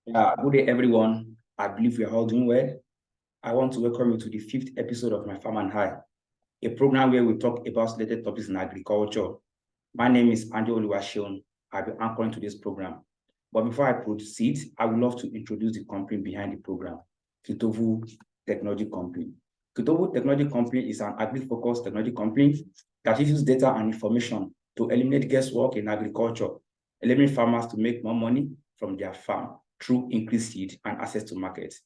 Good day, everyone. I believe we are all doing well. I want to welcome you to the 5th episode of My Farm and I, a program where we talk about related topics in agriculture. My name is Andy Oluwaseun. I'll be anchoring to this program. But before I proceed, I would love to introduce the company behind the program, Kitovu Technology Company. Kitovu Technology Company is an agri-focused technology company that uses data and information to eliminate guesswork in agriculture, enabling farmers to make more money from their farm through increased yield and access to markets.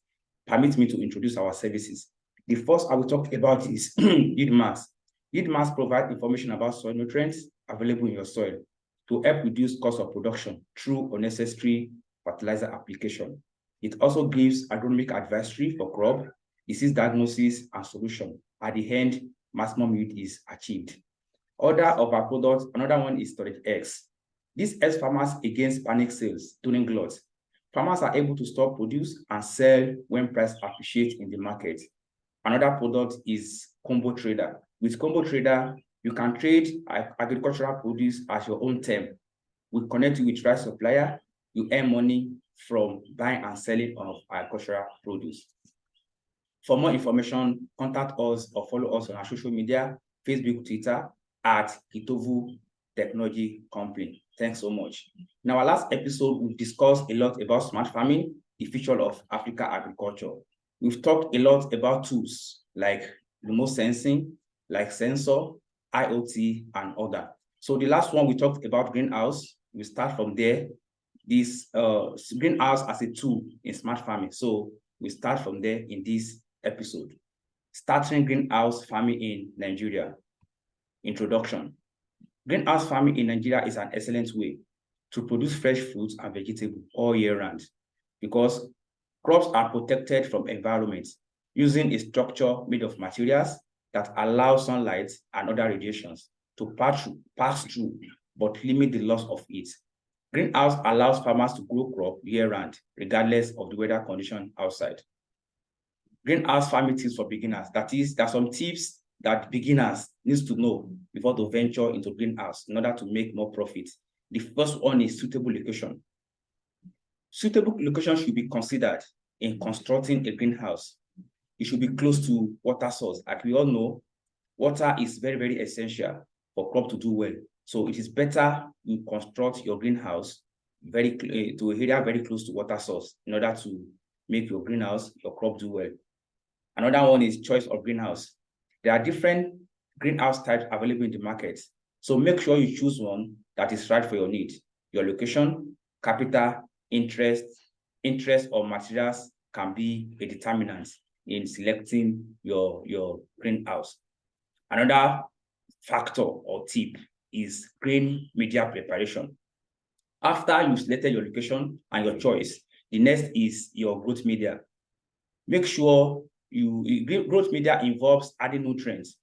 Permit me to introduce our services. The first I will talk about is yield maps. Yield maps provide information about soil nutrients available in your soil to help reduce cost of production through unnecessary fertilizer application. It also gives agronomic advisory for crop, disease diagnosis, and solution. At the end, maximum yield is achieved. Other of our products, another one is Storage X. This helps farmers against panic sales during glut. Farmers are able to store produce and sell when price appreciates in the market. Another product is Combo Trader. With Combo Trader, you can trade agricultural produce as your own term. We connect you with right supplier. You earn money from buying and selling of agricultural produce. For more information, contact us or follow us on our social media, Facebook, Twitter, at Kitovu Technology Company. Thanks so much. In our last episode, we discussed a lot about smart farming, the future of Africa agriculture. We've talked a lot about tools like remote sensing, like sensor, IoT, and other. So the last one we talked about greenhouse. We start from there. This greenhouse as a tool in smart farming. So we start from there in this episode. Starting greenhouse farming in Nigeria. Introduction. Greenhouse farming in Nigeria is an excellent way to produce fresh fruits and vegetables all year round because crops are protected from environment using a structure made of materials that allow sunlight and other radiations to pass through, but limit the loss of heat. Greenhouse allows farmers to grow crop year round, regardless of the weather condition outside. Greenhouse farming tips for beginners. That is, there are some tips that beginners need to know before to venture into greenhouse in order to make more profit. The first one is suitable location. Suitable location should be considered in constructing a greenhouse. It should be close to water source. Like we all know, water is very, very essential for crop to do well. So it is better you construct your greenhouse to an area very close to water source in order to make your greenhouse, your crop do well. Another one is choice of greenhouse. There are different greenhouse types available in the market. So make sure you choose one that is right for your need. Your location, capital, interest or materials can be a determinant in selecting your greenhouse. Another factor or tip is green media preparation. After you selected your location and your choice, the next is your growth media. Make sure growth media involves adding nutrients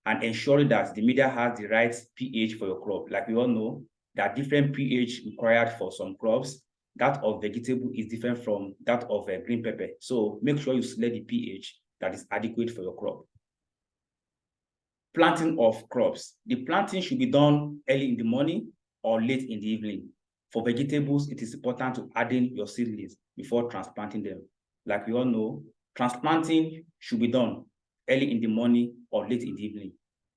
and ensuring that the media has the right pH for your crop. Like we all know, there are different pH required for some crops. That of vegetable is different from that of green pepper. So make sure you select the pH that is adequate for your crop. Planting of crops. The planting should be done early in the morning or late in the evening. For vegetables, it is important to add in your seedlings before transplanting them. Like we all know, transplanting should be done early in the morning or late in the evening.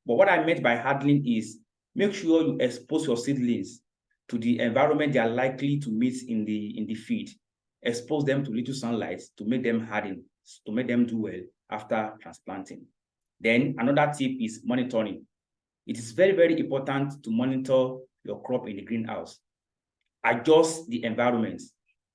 But what I meant by handling is make sure you expose your seedlings to the environment they are likely to meet in the field. Expose them to little sunlight to make them harden, to make them do well after transplanting. Then another tip is monitoring. It is very, very important to monitor your crop in the greenhouse. Adjust the environment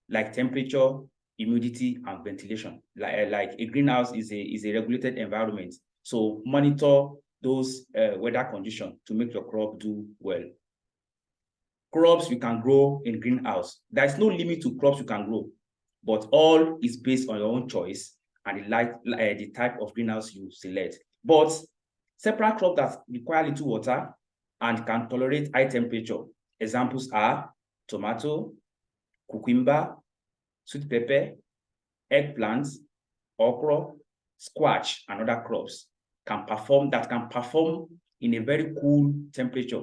like temperature, humidity, and ventilation. Like a greenhouse is a regulated environment. So monitor those weather conditions to make your crop do well. Crops you can grow in greenhouse. There is no limit to crops you can grow, but all is based on your own choice and the type of greenhouse you select. But separate crops that require little water and can tolerate high temperature. Examples are tomato, cucumber, sweet pepper, eggplants, okra, squash, and other crops can perform in a very cool temperature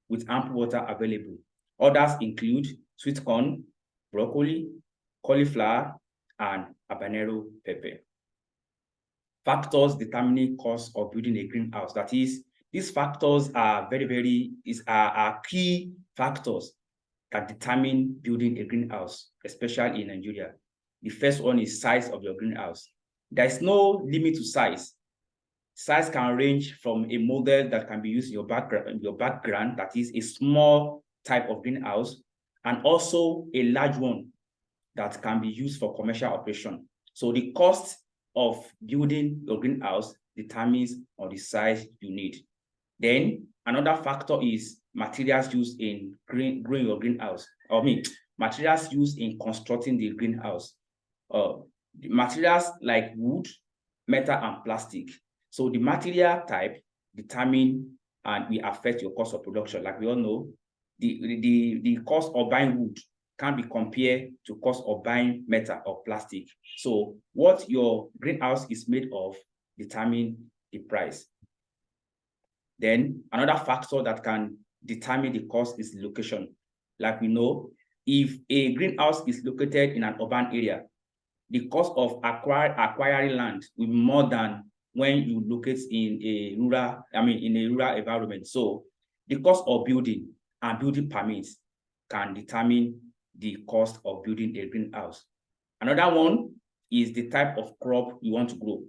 with ample water available. Others include sweet corn, broccoli, cauliflower, and habanero pepper. Factors determining cost of building a greenhouse. That is, these factors are are key factors that determine building a greenhouse, especially in Nigeria. The first one is size of your greenhouse. There is no limit to size. Size can range from a model that can be used in your background, that is a small type of greenhouse, and also a large one that can be used for commercial operation. So the cost of building your greenhouse determines on the size you need. Then another factor is materials used in growing your greenhouse. Materials used in constructing the greenhouse. The materials like wood, metal, and plastic. So the material type determine and will affect your cost of production. Like we all know, the cost of buying wood can be compared to cost of buying metal or plastic. So what your greenhouse is made of determine the price. Then another factor that can determine the cost is location. Like we know, if a greenhouse is located in an urban area, the cost of acquiring land will be more than when you locate in a rural environment. So the cost of building and building permits can determine the cost of building a greenhouse. Another one is the type of crop you want to grow.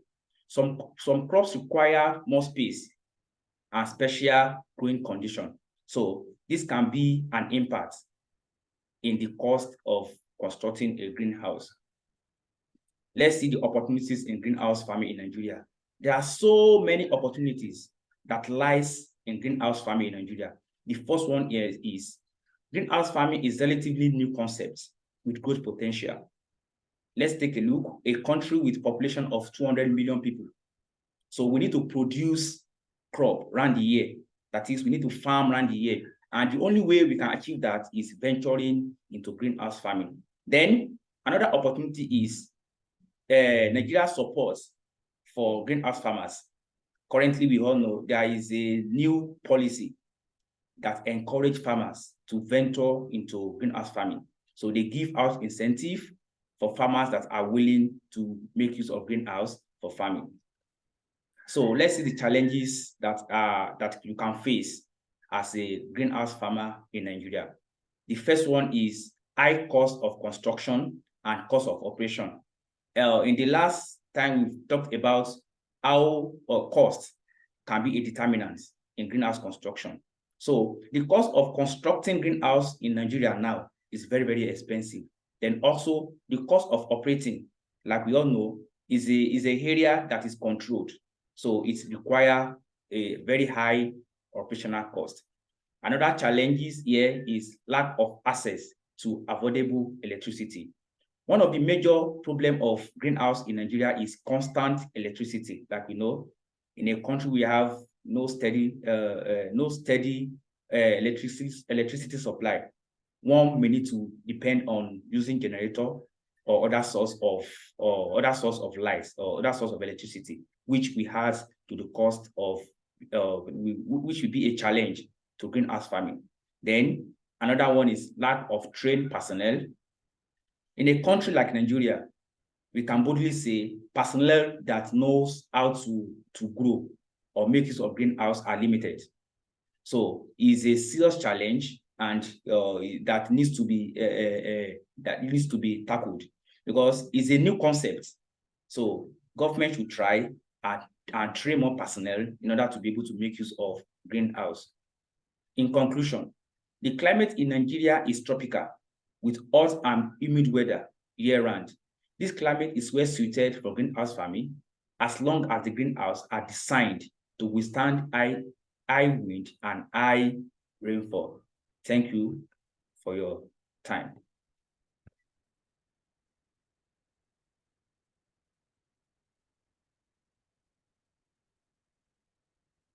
Some crops require more space and special growing condition. So this can be an impact in the cost of constructing a greenhouse. Let's see the opportunities in greenhouse farming in Nigeria. There are so many opportunities that lies in greenhouse farming in Nigeria. The first one here is greenhouse farming is relatively new concept with growth potential. Let's take a look. A country with population of 200 million people. So we need to produce crop around the year. That is, we need to farm around the year. And the only way we can achieve that is venturing into greenhouse farming. Then another opportunity is Nigeria supports for greenhouse farmers. Currently, we all know there is a new policy that encourages farmers to venture into greenhouse farming. So they give out incentive for farmers that are willing to make use of greenhouse for farming. So let's see the challenges that you can face as a greenhouse farmer in Nigeria. The first one is high cost of construction and cost of operation. In the last time, we've talked about how cost can be a determinant in greenhouse construction. So the cost of constructing greenhouse in Nigeria now is very, very expensive. Then also the cost of operating, like we all know, is a area that is controlled. So it requires a very high operational cost. Another challenge here is lack of access to affordable electricity. One of the major problems of greenhouse in Nigeria is constant electricity. Like we know, in a country we have no steady electricity supply. One may need to depend on using generator or other source of light or other source of electricity, which we have to the cost of which will be a challenge to greenhouse farming. Then another one is lack of trained personnel. In a country like Nigeria, we can boldly say personnel that knows how to grow or make use of greenhouse are limited. So it's a serious challenge, and that needs to be tackled because it's a new concept. So government should try and train more personnel in order to be able to make use of greenhouse. In conclusion, the climate in Nigeria is tropical with hot and humid weather year-round. This climate is well suited for greenhouse farming as long as the greenhouse are designed to withstand high wind and high rainfall. Thank you for your time.